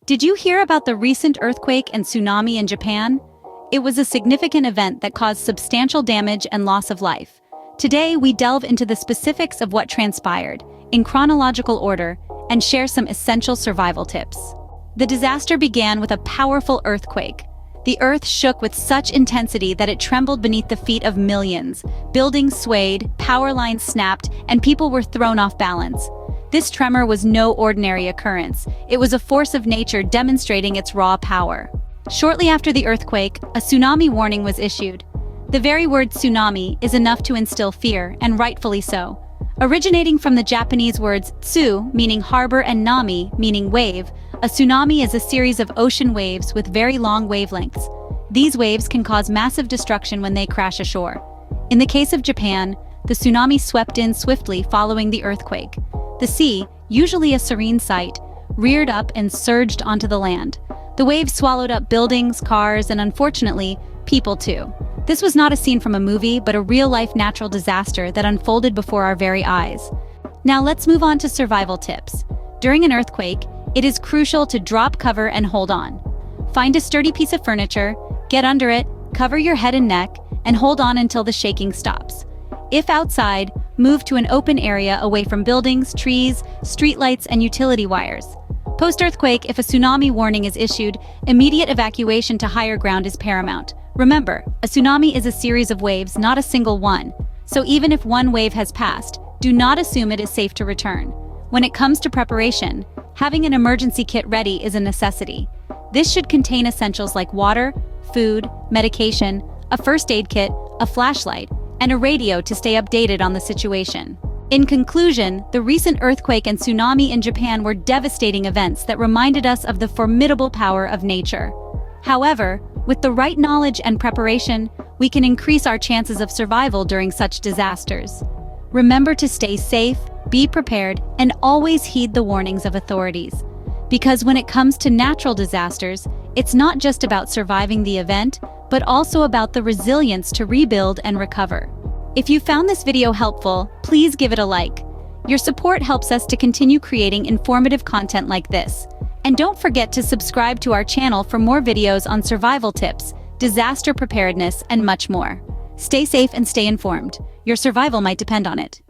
Did you hear about the recent earthquake and tsunami in Japan? It was a significant event that caused substantial damage and loss of life. Today, we delve into the specifics of what transpired, in chronological order, and share some essential survival tips. The disaster began with a powerful earthquake. The earth shook with such intensity that it trembled beneath the feet of millions. Buildings swayed, power lines snapped, and people were thrown off balance. This tremor was no ordinary occurrence. It was a force of nature demonstrating its raw power. Shortly after the earthquake, a tsunami warning was issued. The very word tsunami is enough to instill fear, and rightfully so. Originating from the Japanese words tsu, meaning harbor, and nami, meaning wave, a tsunami is a series of ocean waves with very long wavelengths. These waves can cause massive destruction when they crash ashore. In the case of Japan, the tsunami swept in swiftly following the earthquake. The sea, usually a serene sight, reared up and surged onto the land. The waves swallowed up buildings, cars, and unfortunately, people too. This was not a scene from a movie, but a real-life natural disaster that unfolded before our very eyes. Now let's move on to survival tips. During an earthquake, it is crucial to drop cover and hold on. Find a sturdy piece of furniture, get under it, cover your head and neck, and hold on until the shaking stops. If outside, move to an open area away from buildings, trees, streetlights, and utility wires. Post-earthquake, if a tsunami warning is issued, immediate evacuation to higher ground is paramount. Remember, a tsunami is a series of waves, not a single one. So even if one wave has passed, do not assume it is safe to return. When it comes to preparation, having an emergency kit ready is a necessity. This should contain essentials like water, food, medication, a first aid kit, a flashlight, and a radio to stay updated on the situation. In conclusion, the recent earthquake and tsunami in Japan were devastating events that reminded us of the formidable power of nature. However, with the right knowledge and preparation, we can increase our chances of survival during such disasters. Remember to stay safe, be prepared, and always heed the warnings of authorities. Because when it comes to natural disasters, it's not just about surviving the event, but also about the resilience to rebuild and recover. If you found this video helpful, please give it a like. Your support helps us to continue creating informative content like this. And don't forget to subscribe to our channel for more videos on survival tips, disaster preparedness, and much more. Stay safe and stay informed. Your survival might depend on it.